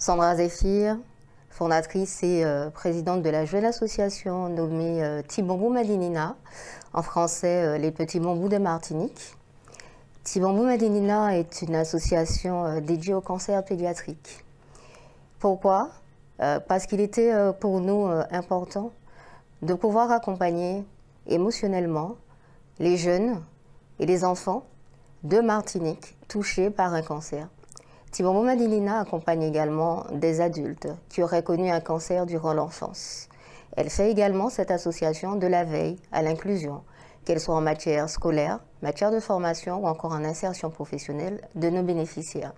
Sandra Zéphir, fondatrice et présidente de la jeune association nommée Tibambou Madinina, en français les Petits Bambous de Martinique. Tibambou Madinina est une association dédiée au cancer pédiatrique. Pourquoi? Parce qu'il était pour nous important de pouvoir accompagner émotionnellement les jeunes et les enfants de Martinique touchés par un cancer. Tibambou Madinina accompagne également des adultes qui auraient connu un cancer durant l'enfance. Elle fait également, cette association, de la veille à l'inclusion, qu'elle soit en matière scolaire, matière de formation ou encore en insertion professionnelle de nos bénéficiaires.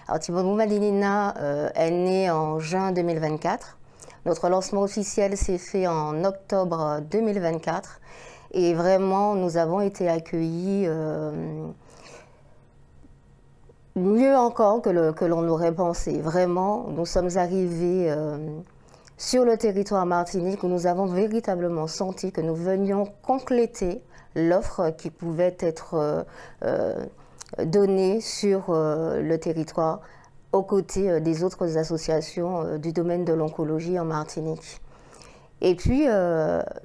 Alors Tibambou Madinina est née en juin 2024. Notre lancement officiel s'est fait en octobre 2024 et vraiment nous avons été accueillis mieux encore que l'on aurait pensé. Vraiment, nous sommes arrivés sur le territoire Martinique où nous avons véritablement senti que nous venions compléter l'offre qui pouvait être donnée sur le territoire aux côtés des autres associations du domaine de l'oncologie en Martinique. Et puis,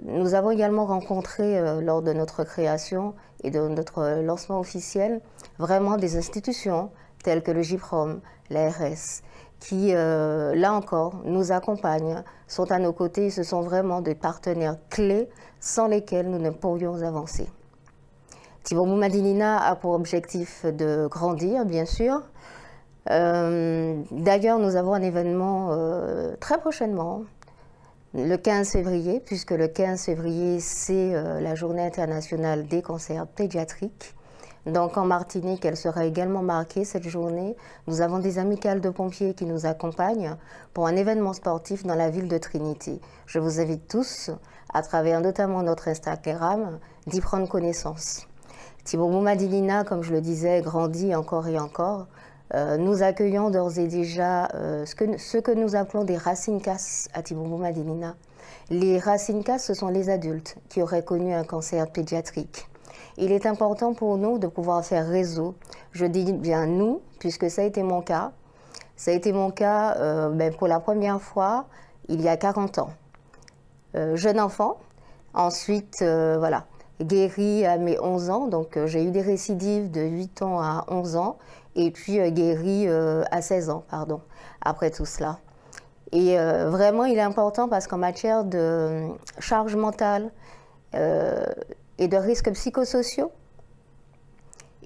nous avons également rencontré lors de notre création et de notre lancement officiel vraiment des institutions telles que le GIPROM, l'ARS, qui, là encore, nous accompagnent, sont à nos côtés et ce sont vraiment des partenaires clés sans lesquels nous ne pourrions avancer. Tibambou Madinina a pour objectif de grandir, bien sûr. D'ailleurs, nous avons un événement très prochainement, le 15 février, puisque le 15 février, c'est la journée internationale des cancers pédiatriques. Donc en Martinique, elle sera également marquée cette journée. Nous avons des amicales de pompiers qui nous accompagnent pour un événement sportif dans la ville de Trinité. Je vous invite tous, à travers notamment notre Instagram, d'y prendre connaissance. Tibambou Madinina, comme je le disais, grandit encore et encore. Nous accueillons d'ores et déjà ce que nous appelons des racines casses à Tibambou Madinina. Les racines casses, ce sont les adultes qui auraient connu un cancer pédiatrique. Il est important pour nous de pouvoir faire réseau. Je dis bien nous, puisque ça a été mon cas. Ça a été mon cas pour la première fois il y a 40 ans. Jeune enfant, ensuite, voilà, guéri à mes 11 ans, donc j'ai eu des récidives de 8 ans à 11 ans, et puis guéri à 16 ans, pardon, après tout cela. Et vraiment, il est important parce qu'en matière de charge mentale et de risques psychosociaux,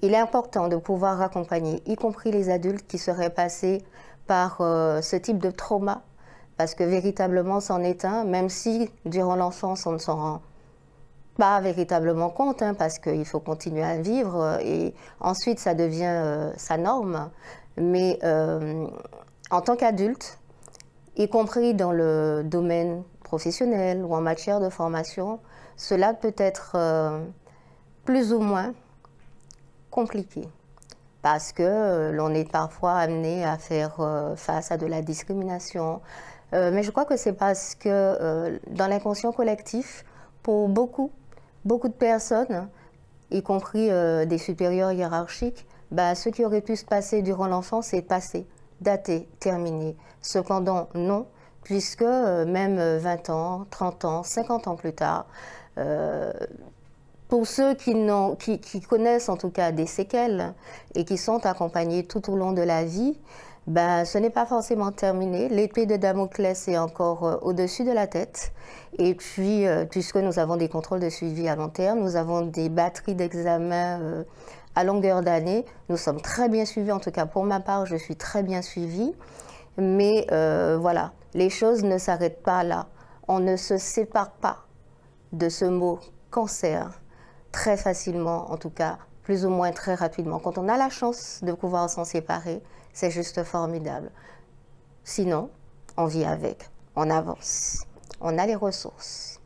il est important de pouvoir accompagner, y compris les adultes qui seraient passés par ce type de trauma, parce que véritablement, c'en est un, même si durant l'enfance, on ne s'en rend pas véritablement compte, hein, parce qu'il faut continuer à vivre et ensuite ça devient sa norme. Mais en tant qu'adulte, y compris dans le domaine professionnel ou en matière de formation, cela peut être plus ou moins compliqué parce que l'on est parfois amené à faire face à de la discrimination. Mais je crois que c'est parce que dans l'inconscient collectif, pour beaucoup de personnes, y compris des supérieurs hiérarchiques, ce qui aurait pu se passer durant l'enfance est passé, daté, terminé. Cependant, non, puisque même 20 ans, 30 ans, 50 ans plus tard, pour ceux qui connaissent en tout cas des séquelles et qui sont accompagnés tout au long de la vie, ce n'est pas forcément terminé. L'épée de Damoclès est encore au-dessus de la tête. Et puis, puisque nous avons des contrôles de suivi à long terme, nous avons des batteries d'examens à longueur d'année. Nous sommes très bien suivis, en tout cas pour ma part, je suis très bien suivie. Mais voilà, les choses ne s'arrêtent pas là. On ne se sépare pas de ce mot cancer très facilement, en tout cas plus ou moins très rapidement. Quand on a la chance de pouvoir s'en séparer, c'est juste formidable. Sinon, on vit avec, on avance, on a les ressources.